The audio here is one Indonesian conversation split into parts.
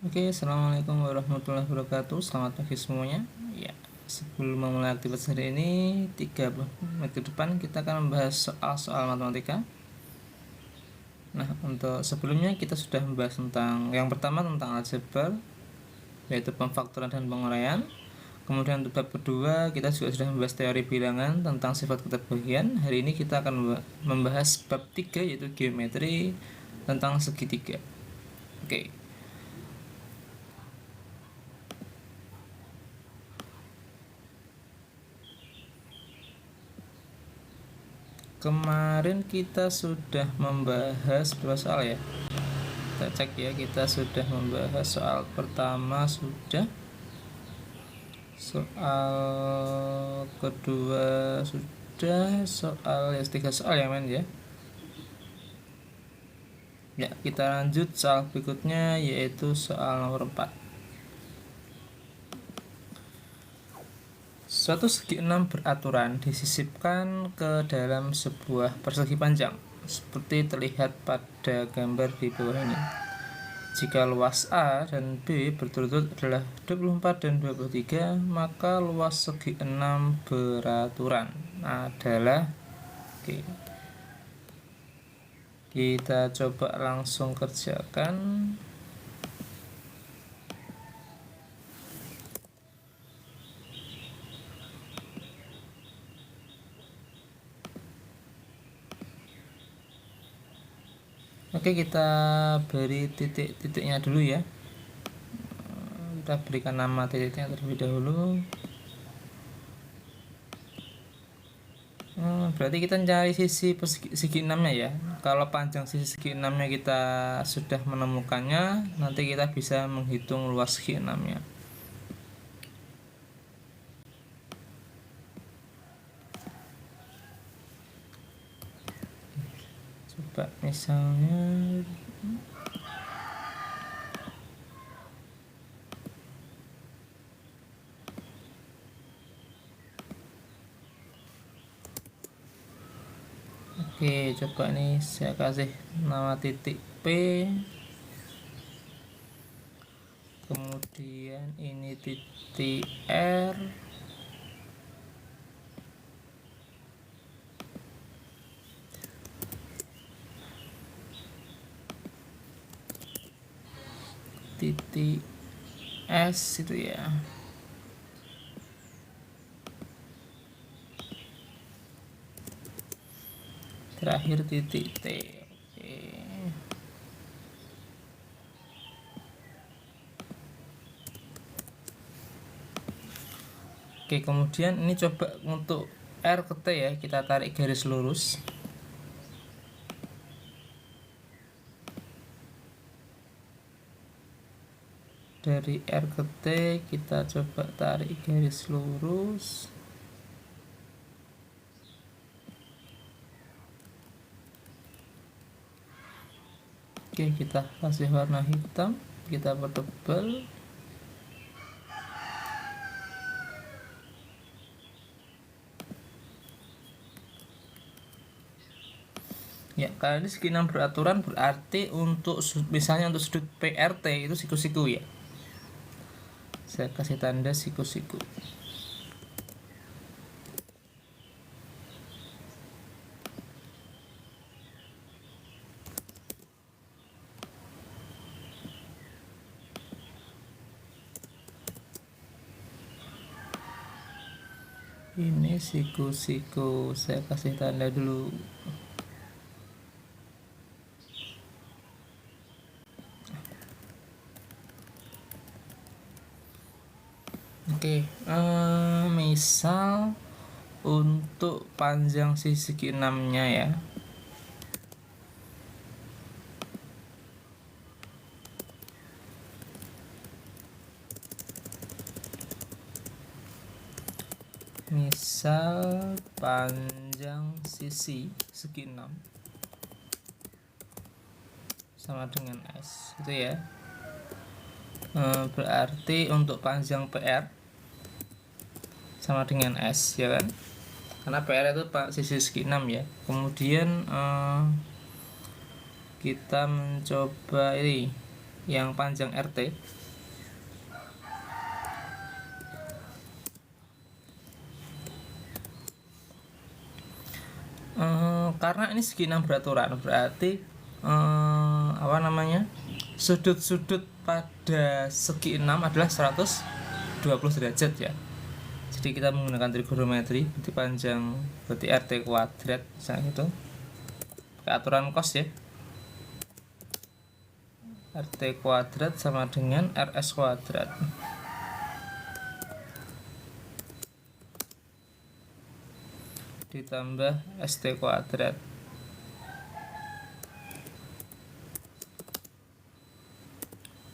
Oke, assalamualaikum warahmatullahi wabarakatuh. Selamat pagi semuanya. Ya, sebelum memulai aktivitas hari ini, 30 menit ke depan kita akan membahas soal-soal matematika. Nah, untuk sebelumnya kita sudah membahas tentang yang pertama tentang aljabar, yaitu pemfaktoran dan penguraian. Kemudian untuk bab kedua kita juga sudah membahas teori bilangan tentang sifat keterbagian. Hari ini kita akan membahas bab 3 yaitu geometri tentang segitiga. Oke. Kemarin kita sudah membahas dua soal ya. Kita cek ya, kita sudah membahas soal pertama sudah. Soal kedua sudah, soal ya 3 soal ya men ya. Ya, kita lanjut soal berikutnya yaitu soal nomor 4. Suatu segi 6 beraturan disisipkan ke dalam sebuah persegi panjang seperti terlihat pada gambar di bawah ini. Jika luas A dan B berturut-turut adalah 24 dan 23, maka luas segi 6 beraturan adalah oke. Kita coba langsung kerjakan. Oke, kita beri titik-titiknya dulu ya. Kita berikan nama titiknya terlebih dahulu. Berarti kita cari sisi segi 6 nya ya. Kalau panjang sisi segi 6 nya kita sudah menemukannya, nanti kita bisa menghitung luas segi 6 nya. Coba misalnya oke, coba nih saya kasih nama titik P, kemudian ini titik R, titik S itu ya. Terakhir titik T. Oke, kemudian ini coba untuk R ke T ya, kita tarik garis lurus. Dari R ke T kita coba tarik garis lurus. Oke, kita kasih warna hitam, kita pertebal. Ya, kalau ini segi 6 beraturan berarti untuk misalnya untuk sudut PRT itu siku-siku ya. Saya kasih tanda siku-siku. Ini siku-siku, saya kasih tanda dulu. Oke, misal untuk panjang segi 6 nya ya, misal panjang sisi segi 6 sama dengan S itu ya. Berarti untuk panjang PR sama dengan S ya kan, karena PR itu sisi segi 6 ya. Kemudian kita mencoba ini yang panjang RT. Karena ini segi 6 beraturan, berarti sudut-sudut pada segi 6 adalah 120 derajat ya. Jadi kita menggunakan trigonometri, berarti panjang berarti RT kuadrat misalnya gitu. Pakai aturan cos ya. RT kuadrat sama dengan RS kuadrat. Ditambah ST kuadrat.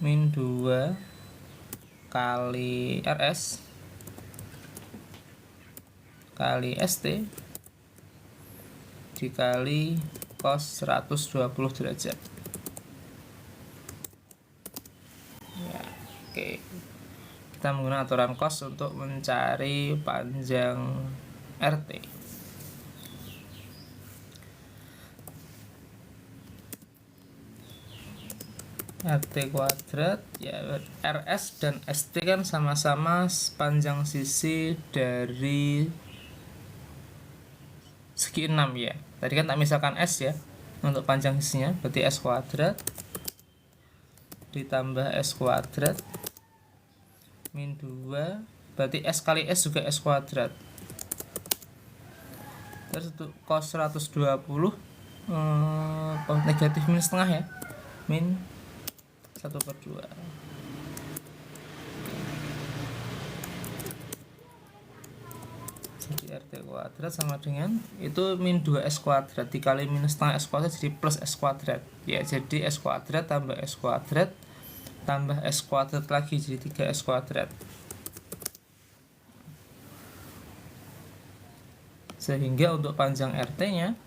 Min 2 kali RS kali ST dikali cos 120 derajat ya. Oke, kita menggunakan aturan cos untuk mencari panjang RT. RT kuadrat ya, RS dan ST kan sama-sama panjang sisi dari segi 6 ya. Tadi kan tak misalkan S ya untuk panjang sisinya, berarti S kuadrat ditambah S kuadrat min 2 berarti S kali S juga S kuadrat. Terus untuk cos 120 negatif min setengah ya, min 1/2. Jadi RT kuadrat sama dengan itu min 2S kuadrat dikali minus setengah S kuadrat jadi plus S kuadrat ya. Jadi S kuadrat tambah S kuadrat tambah S kuadrat lagi jadi 3S kuadrat. Sehingga untuk panjang RT nya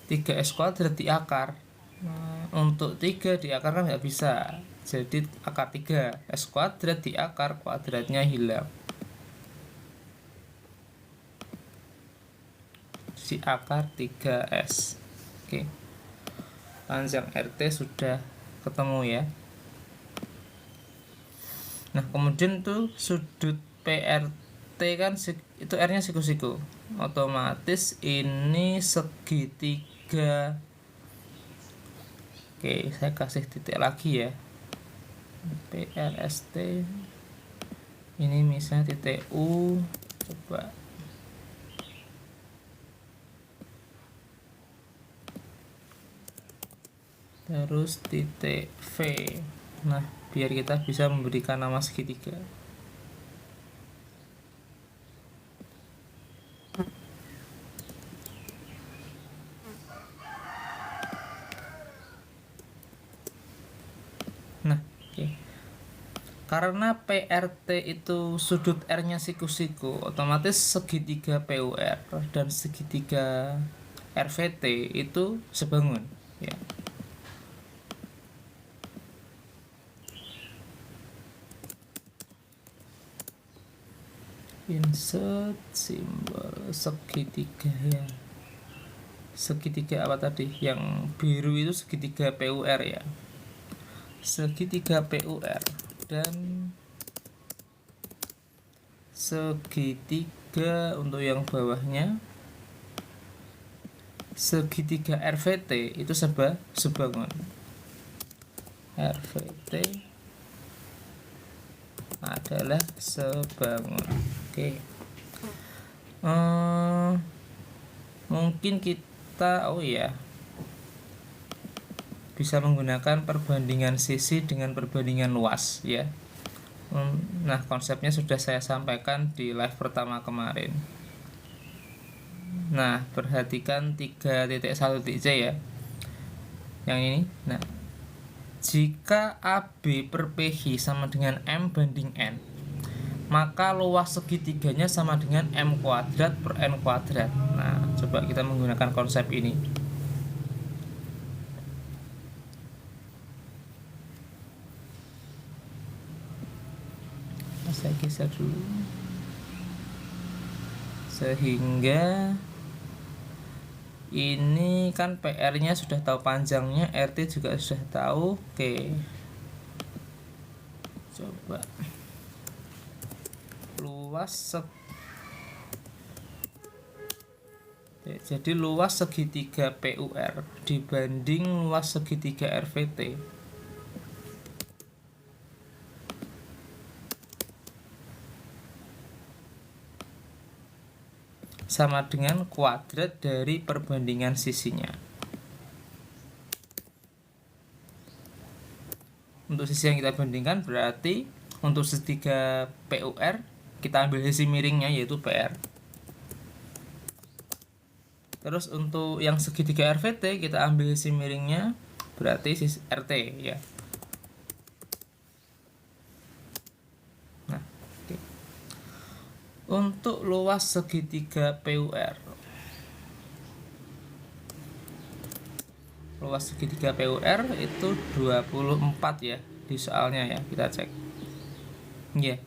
3S kuadrat di akar. Untuk 3 di akar kan nggak bisa, jadi akar 3 S kuadrat di akar kuadratnya hilang, jadi akar 3S. Oke, panjang RT sudah ketemu ya. Nah kemudian tuh sudut PRT kan itu R nya siku-siku, otomatis ini segitiga. Oke, saya kasih titik lagi ya. PRST ini misalnya titik U, coba terus titik V. Nah biar kita bisa memberikan nama segitiga. Nah, oke. Karena PRT itu sudut R-nya siku-siku, otomatis segitiga PUR dan segitiga RVT itu sebangun, ya. Insert simbol segitiga ya. Segitiga apa tadi? Yang biru itu segitiga PUR ya. Segitiga PUR dan segitiga untuk yang bawahnya segitiga RVT itu sebangun. RVT adalah sebangun. Oke. Mungkin kita bisa menggunakan perbandingan sisi dengan perbandingan luas ya. Nah konsepnya sudah saya sampaikan di live pertama kemarin. Nah perhatikan 3.1.j ya, yang ini. Nah jika AB per PH sama dengan M banding N, maka luas segitiganya sama dengan M kuadrat per N kuadrat. Nah coba kita menggunakan konsep ini. Saya geser dulu sehingga Ini kan PR-nya sudah tahu panjangnya, RT juga sudah tahu. Oke. Coba jadi luas segitiga PUR dibanding luas segitiga RVT. Sama dengan kuadrat dari perbandingan sisinya. Untuk sisi yang kita bandingkan berarti untuk segitiga PUR kita ambil sisi miringnya yaitu PR. Terus untuk yang segitiga RVT kita ambil sisi miringnya berarti sisi RT ya. Nah, oke. Untuk luas segitiga PUR. Luas segitiga PUR itu 24 ya di soalnya ya, kita cek. Iya.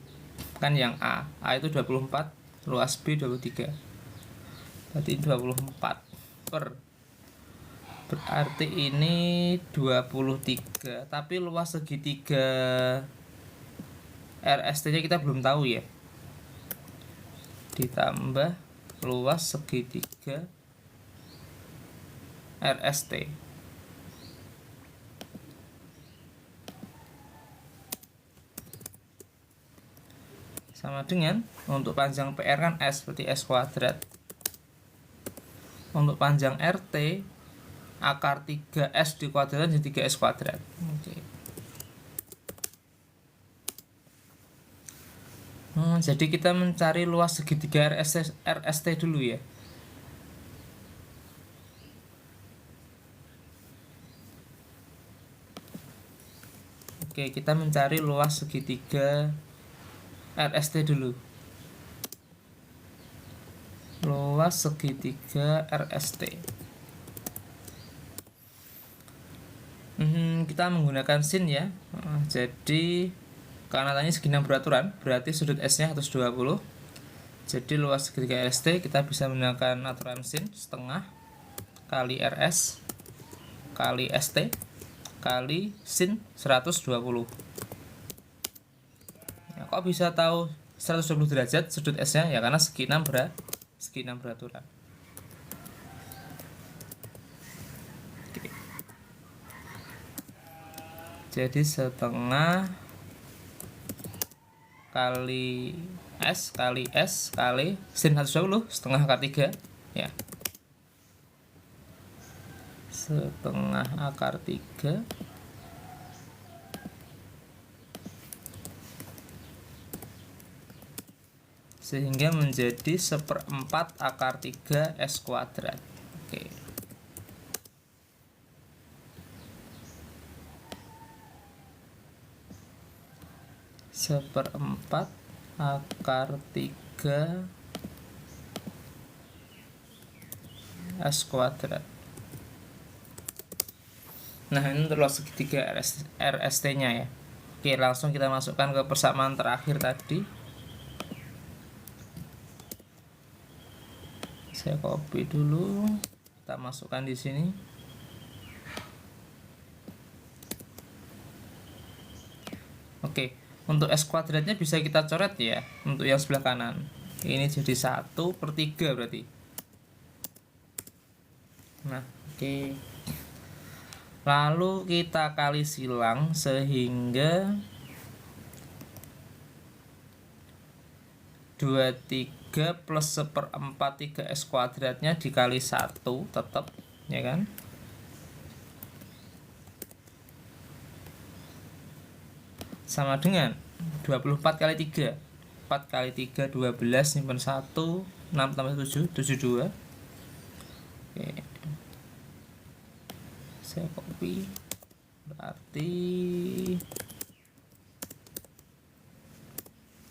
Kan yang A itu 24, luas B 23. Berarti 24 per, berarti ini 23, tapi luas segitiga RST nya kita belum tahu ya, ditambah luas segitiga RST sama dengan untuk panjang PR kan S berarti S kuadrat. Untuk panjang RT akar 3S dikuadratkan jadi 3S kuadrat. Oke. Jadi kita mencari luas segitiga RST dulu ya. Oke, kita mencari luas segitiga RST dulu. Luas segitiga RST. Kita menggunakan sin ya. Jadi karena tadi segi 6 beraturan, berarti sudut S-nya 120. Jadi luas segitiga RST kita bisa menggunakan aturan sin setengah kali RS kali ST kali sin 120. Nah, kok bisa tahu 120 derajat sudut S-nya? Ya karena segi 6 beraturan. Oke. Jadi setengah kali S kali sin 120 setengah akar 3 ya. Setengah akar 3 sehingga menjadi 1/4 akar 3 S kuadrat. Oke. Seperempat akar 3 S kuadrat. Nah, ini untuk luas segitiga RST nya ya. Oke, langsung kita masukkan ke persamaan terakhir tadi. Saya copy dulu, kita masukkan di sini. Oke, untuk S kuadratnya bisa kita coret ya. Untuk yang sebelah kanan ini jadi 1/3 berarti. Nah, oke. Lalu kita kali silang sehingga 23 plus 1/4 3S kuadratnya dikali 1 tetap ya kan. Sama dengan 24 kali 3. 4 kali 3 12, simpan 1, 6 tambah 7 72. Oke. Saya copy. Berarti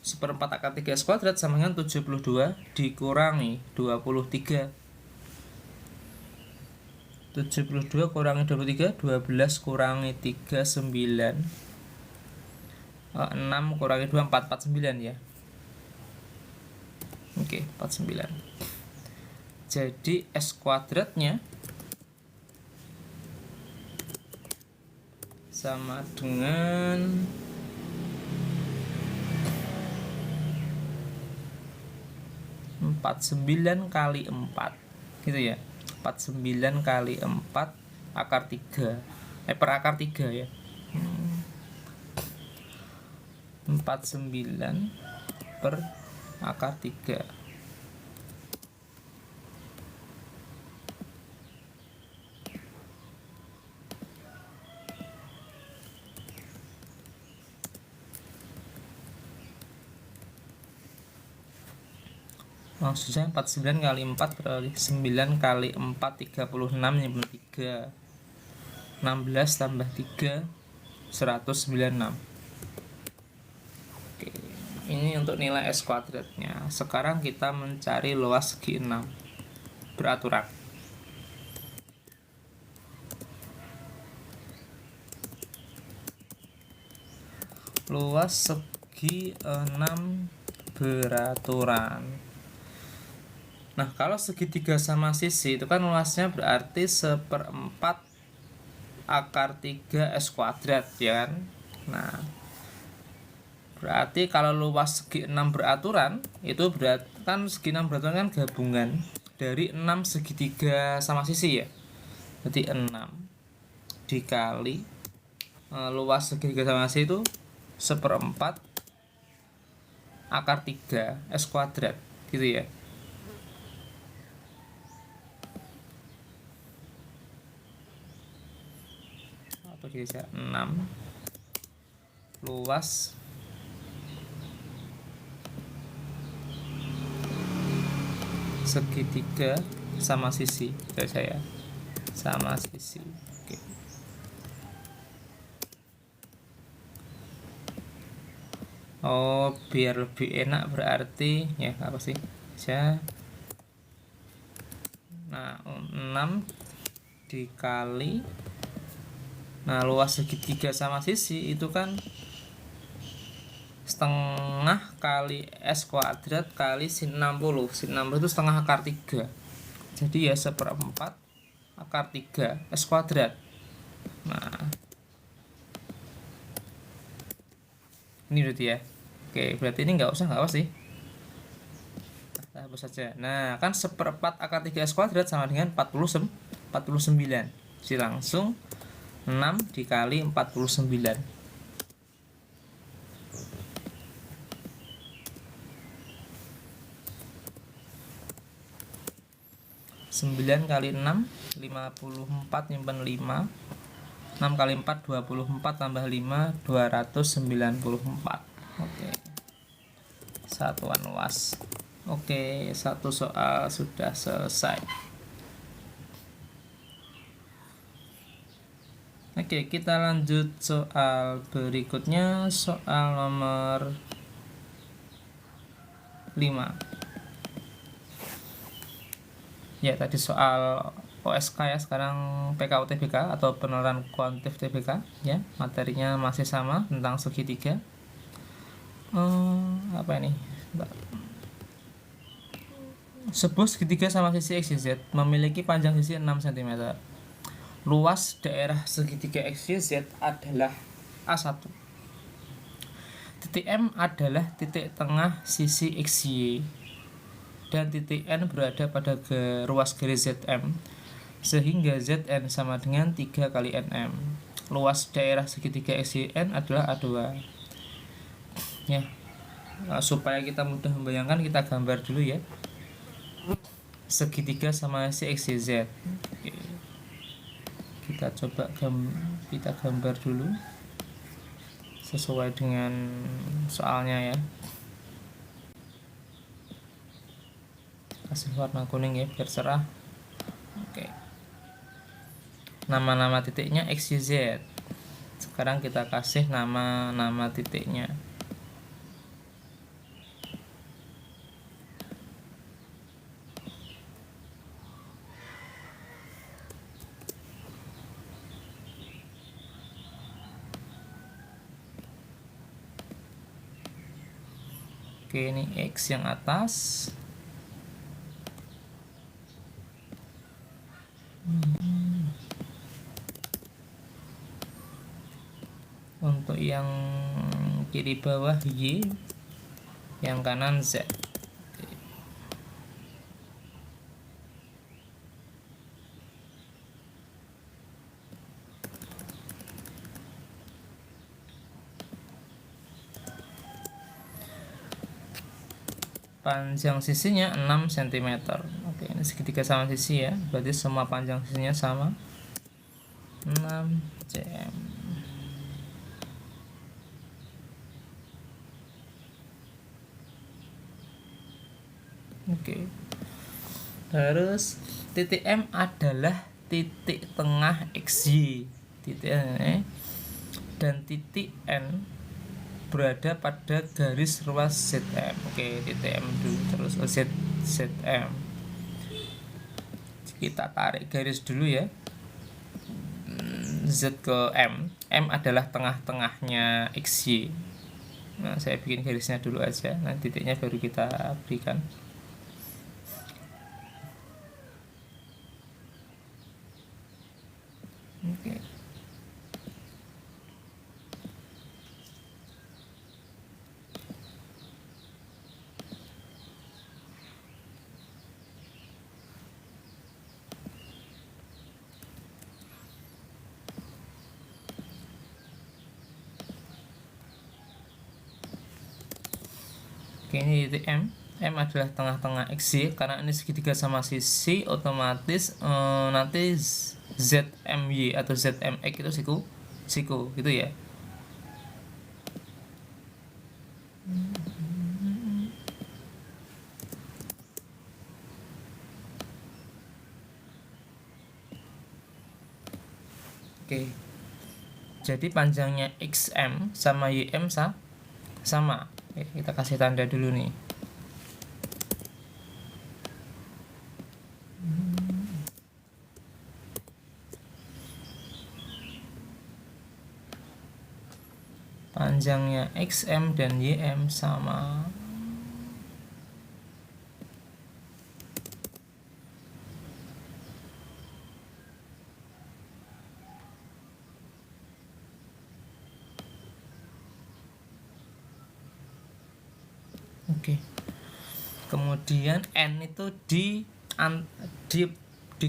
1/4 akar 3S kuadrat sama dengan 72 dikurangi 23. 72 kurangi 23, 12 kurangi 3, 9. 6 kurangi 2, 4, 49 ya. Oke, 49. Jadi S kuadratnya sama dengan 49 kali 4 gitu ya. 49 kali 4 akar 3 per akar 3 ya. 49 per akar 3. Maksudnya 49 kali 4 berarti 9 kali 4 36 nyimpen 3. 16 tambah 3 196. Oke, ini untuk nilai S kuadratnya. Sekarang kita mencari luas segi 6 beraturan. Luas segi 6 beraturan. Nah, kalau segitiga sama sisi itu kan luasnya berarti 1/4 akar 3 S kuadrat ya kan. Nah, berarti kalau luas segi 6 beraturan itu berarti kan segi 6 beraturan kan gabungan dari 6 segitiga sama sisi ya. Jadi 6 dikali luas segitiga sama sisi itu 1/4 akar 3 S kuadrat gitu ya. Atau bisa 6 luas segitiga sama sisi dari saya sama sisi. Oke. Oh, biar lebih enak berarti ya apa sih ya. Nah, 6 dikali, nah luas segitiga sama sisi itu kan setengah kali S kuadrat kali sin 60. Sin 60 itu setengah akar 3. Jadi ya 1/4 akar 3 S kuadrat. Nah, ini berarti ya. Oke, berarti ini nggak apa sih. Nah, hapus saja. Nah, kan 1/4 akar 3 S kuadrat sama dengan 49. Jadi langsung 6 dikali 49. 9 kali 6 54 nyimpen 5. 6 kali 4 24 tambah 5 294. Oke. Satuan luas. Oke, satu soal sudah selesai. Oke, kita lanjut soal berikutnya, soal nomor 5. Ya, tadi soal OSK ya, sekarang PKUTBK atau penerapan kuantitatif TBK ya. Materinya masih sama tentang segitiga. Apa ini? Sebuah segitiga sama sisi X, Y, Z memiliki panjang sisi 6 cm. Luas daerah segitiga X, Y, Z adalah A1. Titik M adalah titik tengah sisi XY dan titik N berada pada ruas garis ZM, sehingga Zn sama dengan 3 kali Nm. Luas daerah segitiga XYN adalah A2 ya. Supaya kita mudah membayangkan, kita gambar dulu ya segitiga sama si XYZ. Kita coba kita gambar dulu sesuai dengan soalnya ya. Kasih warna kuning ya biar cerah. Oke. Nama-nama titiknya X, Y, Z. Sekarang kita kasih nama-nama titiknya. Oke, ini X yang atas, Untuk yang kiri bawah Y, yang kanan Z. Panjang sisinya 6 cm. Oke, ini segitiga sama sisi ya, berarti semua panjang sisinya sama 6 cm. Oke. Terus titik M adalah titik tengah XY. Titik N dan titik N berada pada garis ruas ZM. Oke, titik M dulu, terus ZM. Kita tarik garis dulu ya. Z ke M. M adalah tengah-tengahnya XY. Nah, saya bikin garisnya dulu aja. Nah, titiknya baru kita berikan. Oke. Oke, ini titik M. M adalah tengah-tengah XY. Karena ini segitiga sama sisi, otomatis nanti ZMY atau ZMX itu siku gitu ya. Oke. Jadi panjangnya XM sama YM sama. Oke, kita kasih tanda dulu nih. Panjangnya XM dan YM sama. Oke. Kemudian N itu di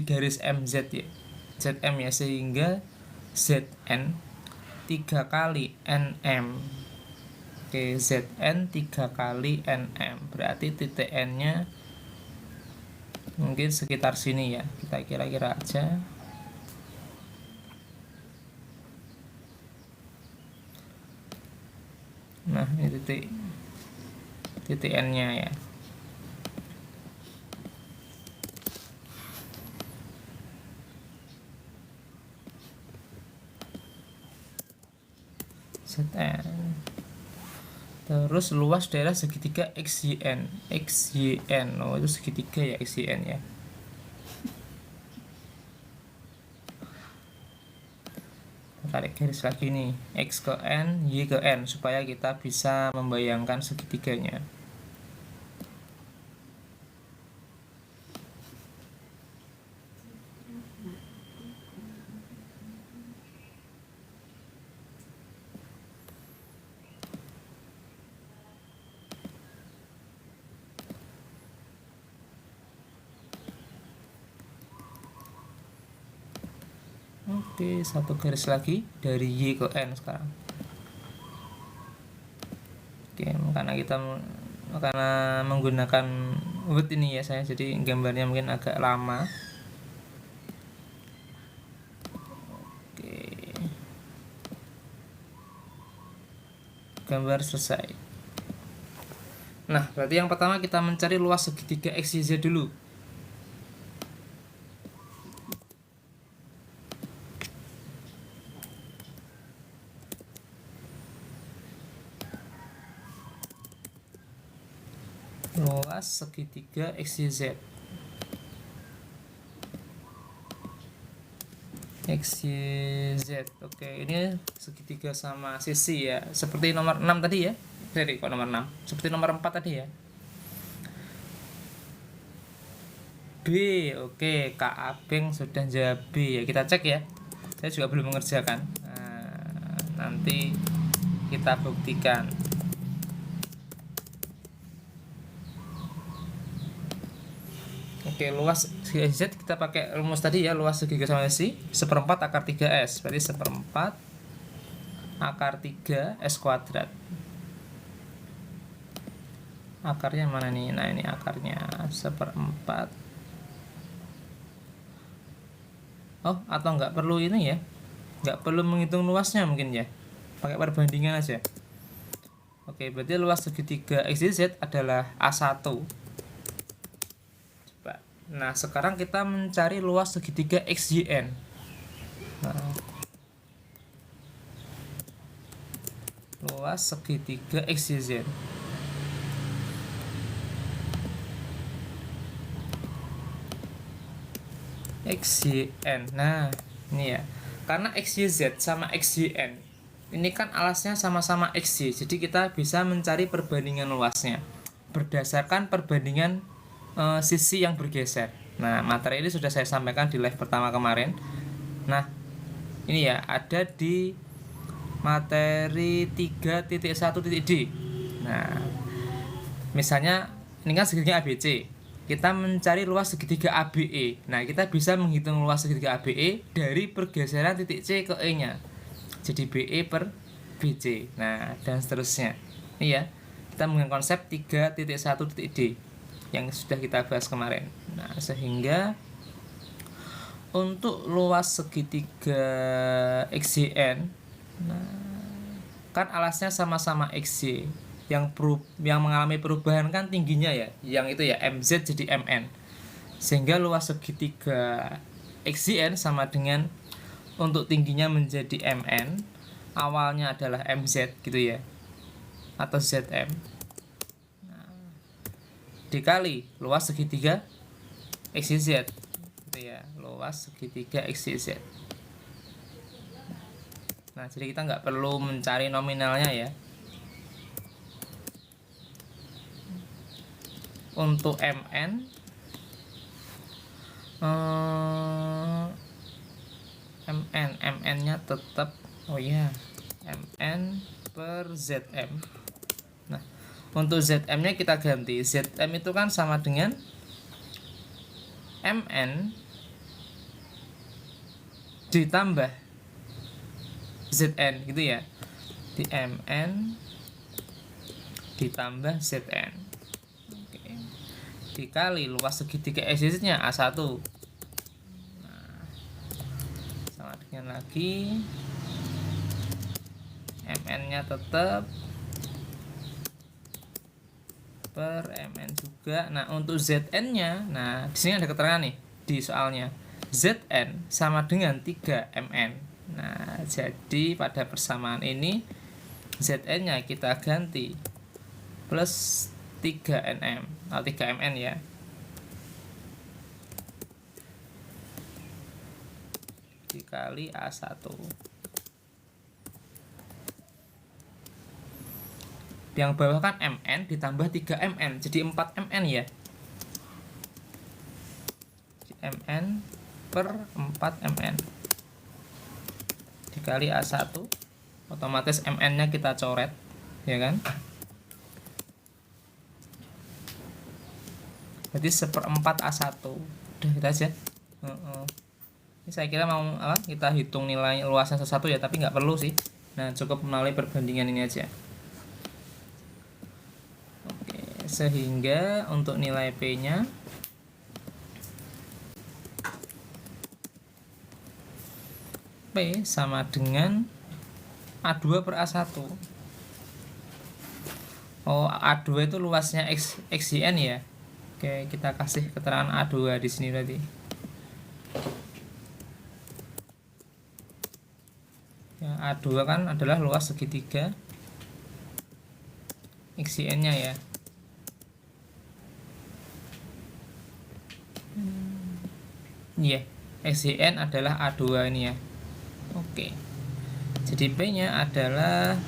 garis MZ ya. ZM ya, sehingga ZN 3 kali NM. Oke, ZN 3 kali NM. Berarti titik N-nya mungkin sekitar sini ya. Kita kira-kira aja. Nah, ini titik N-nya ya. ZN. Terus luas daerah segitiga XYN. Oh, itu segitiga ya, XYN ya. Tarik garis lagi nih, X ke N, Y ke N, supaya kita bisa membayangkan segitiganya. Oke, satu garis lagi dari Y ke N sekarang. Oke, karena menggunakan Word ini ya saya, jadi gambarnya mungkin agak lama. Oke, gambar selesai. Nah, berarti yang pertama kita mencari luas segitiga XYZ dulu. Luas segitiga XYZ. Oke, ini segitiga sama sisi ya, seperti nomor 6 tadi ya. Jadi kok nomor 6? Seperti nomor 4 tadi ya. B, oke, Kak Abeng sudah jawab B ya. Kita cek ya. Saya juga belum mengerjakan. nanti kita buktikan. Oke, luas segi Z kita pakai rumus tadi ya, luas segi sama sisi 1/4 akar 3S, berarti 1/4 akar 3S kuadrat. Akarnya mana nih? Nah, ini akarnya 1/4. Oh, atau nggak perlu ini ya, nggak perlu menghitung luasnya mungkin ya, pakai perbandingan aja. Oke, berarti luas segitiga XYZ adalah A1. Coba. Nah, sekarang kita mencari luas segitiga XYN. Nah, luas segitiga XYZ. XYN. Nah, ini ya. Karena XYZ sama XYN ini kan alasnya sama-sama XY, jadi kita bisa mencari perbandingan luasnya berdasarkan perbandingan sisi yang bergeser. Nah, materi ini sudah saya sampaikan di live pertama kemarin. Nah, ini ya, ada di materi 3.1.d. Nah, misalnya ini kan segitiga ABC, kita mencari luas segitiga ABE. Nah, kita bisa menghitung luas segitiga ABE dari pergeseran titik C ke E nya, jadi BE per BC. Nah, dan seterusnya. Ini ya, kita menggunakan konsep 3.1.d yang sudah kita bahas kemarin. Nah, sehingga untuk luas segitiga XYN, nah, kan alasnya sama-sama XY, yang mengalami perubahan kan tingginya ya, yang itu ya MZ jadi MN, sehingga luas segitiga XYN sama dengan untuk tingginya menjadi MN, awalnya adalah MZ gitu ya, atau ZM, dikali luas segitiga XYZ gitu ya, luas segitiga XYZ. Nah, jadi kita nggak perlu mencari nominalnya ya. Untuk MN, MN-nya tetap, oh ya, MN per ZM. Nah, untuk ZM-nya kita ganti. ZM itu kan sama dengan MN ditambah ZN gitu ya. Di MN ditambah ZN. Oke. Dikali luas segitiga XY-nya A1. Nah, sama dengan lagi MN-nya tetap per MN juga. Nah, untuk ZN-nya, nah di sini ada keterangan nih di soalnya. ZN sama dengan 3MN. Nah, jadi pada persamaan ini ZN-nya kita ganti plus 3NM atau 3MN ya. Dikali A1. Yang bawah kan MN ditambah 3MN, jadi 4MN ya. MN per 4MN dikali A1, otomatis MN nya kita coret ya kan, berarti 1/4 A1. Udah, kita aja. Ini saya kira mau kita hitung nilai luasnya sesuatu ya, tapi nggak perlu sih. Nah, cukup melalui perbandingan ini aja. Oke, sehingga untuk nilai P nya P sama dengan A2 per A1. Oh, A2 itu luasnya XYN ya. Oke, kita kasih keterangan A2 di sini berarti. Ya, A2 kan adalah luas segitiga XYN-nya ya. Iya, XYN adalah A2 ini ya. Oke, jadi P nya adalah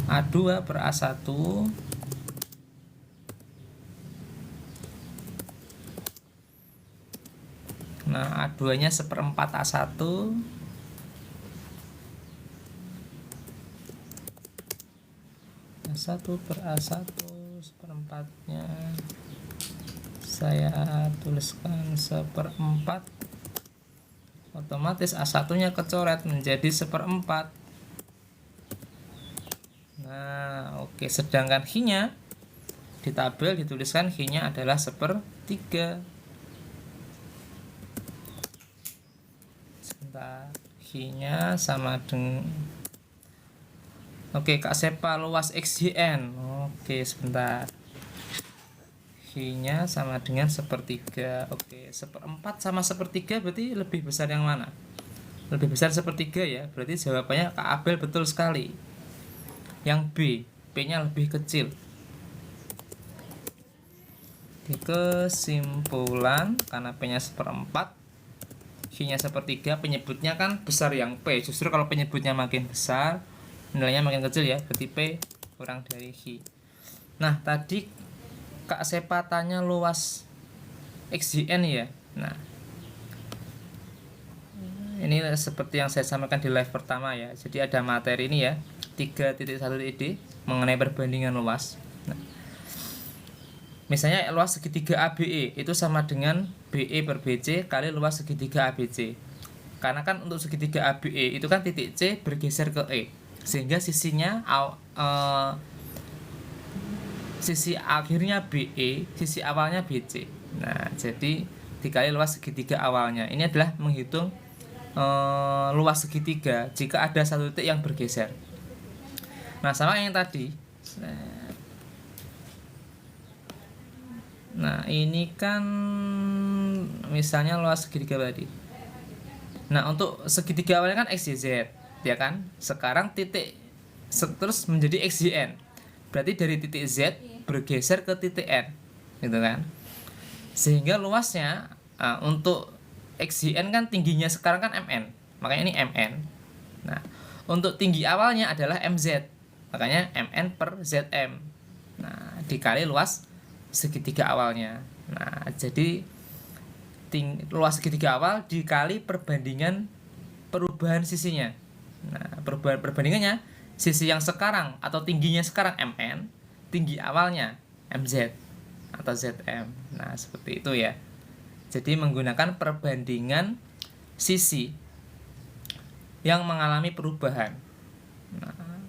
A2 per A1 nah A2 nya 1/4 A1 1/A1 seperempatnya saya tuliskan 1/4, otomatis A1 nya kecoret menjadi 1/4. Nah oke, sedangkan H nya di tabel dituliskan H nya adalah 1/3. Sebentar, H nya sama dengan oke, Kak Sepa luas XYN. Oke, sebentar. H-nya sama dengan 1/3. Oke, 1/4 sama 1/3 berarti lebih besar yang mana? Lebih besar 1/3 ya. Berarti jawabannya Kak Abel betul sekali. Yang B, P-nya lebih kecil. Di kesimpulan, karena P-nya 1/4, H-nya 1/3, penyebutnya kan besar yang P. Justru kalau penyebutnya makin besar, nilainya makin kecil ya, berarti P kurang dari H. Nah tadi Kak Sepa tanya luas XYN ya. Nah ini seperti yang saya sampaikan di live pertama ya. Jadi ada materi ini ya, 3.1ed mengenai perbandingan luas. Nah, misalnya luas segitiga ABE itu sama dengan BE per BC kali luas segitiga ABC. Karena kan untuk segitiga ABE itu kan titik C bergeser ke E, sehingga sisinya sisi akhirnya BE, sisi awalnya BC. Nah jadi dikali luas segitiga awalnya. Ini adalah menghitung luas segitiga jika ada satu titik yang bergeser. Nah sama yang tadi. Nah ini kan misalnya luas segitiga tadi. Nah untuk segitiga awalnya kan XYZ ya kan. Sekarang titik terus menjadi XYN. Berarti dari titik Z bergeser ke titik N, gitu kan. Sehingga luasnya untuk XYN kan tingginya sekarang kan MN, makanya ini MN. Nah untuk tinggi awalnya adalah MZ, makanya MN per ZM. Nah dikali luas segitiga awalnya. Nah jadi luas segitiga awal dikali perbandingan perubahan sisinya. Nah perbandingannya, sisi yang sekarang atau tingginya sekarang MN, tinggi awalnya MZ atau ZM. Nah seperti itu ya. Jadi menggunakan perbandingan sisi yang mengalami perubahan. Nah,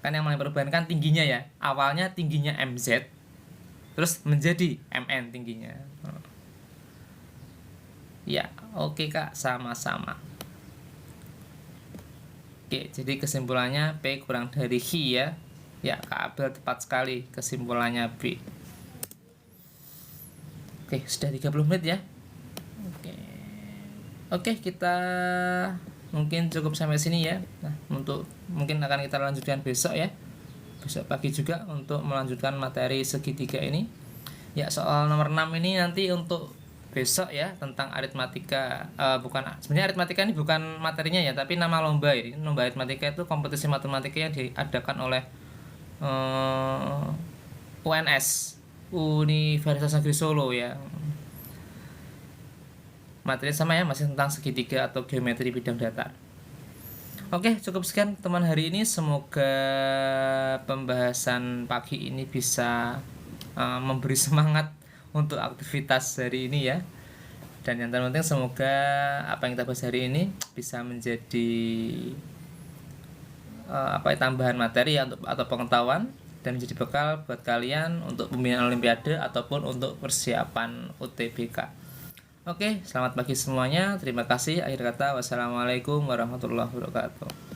kan yang mengalami perubahan kan tingginya ya, awalnya tingginya MZ, terus menjadi MN tingginya. Ya oke Kak, sama-sama. Oke, jadi kesimpulannya P kurang dari H ya. Ya, Kak Abel tepat sekali kesimpulannya B. Oke, sudah 30 menit ya. Oke, kita mungkin cukup sampai sini ya. Nah, untuk mungkin akan kita lanjutkan besok ya. Besok pagi juga untuk melanjutkan materi segitiga ini. Ya, soal nomor 6 ini nanti untuk besok ya, tentang aritmatika. Bukan, sebenarnya aritmatika ini bukan materinya ya, tapi nama lomba ini. Lomba aritmatika itu kompetisi matematika yang diadakan oleh UNS, Universitas Negeri Solo ya. Materi sama ya, masih tentang segitiga atau geometri bidang datar. Oke, cukup sekian teman hari ini. Semoga pembahasan pagi ini bisa memberi semangat untuk aktivitas hari ini ya. Dan yang terpenting semoga apa yang kita bahas hari ini bisa menjadi tambahan materi ya, atau pengetahuan, dan menjadi bekal buat kalian untuk pembinaan olimpiade ataupun untuk persiapan UTBK. Oke, selamat pagi semuanya. Terima kasih. Akhir kata, wassalamualaikum warahmatullahi wabarakatuh.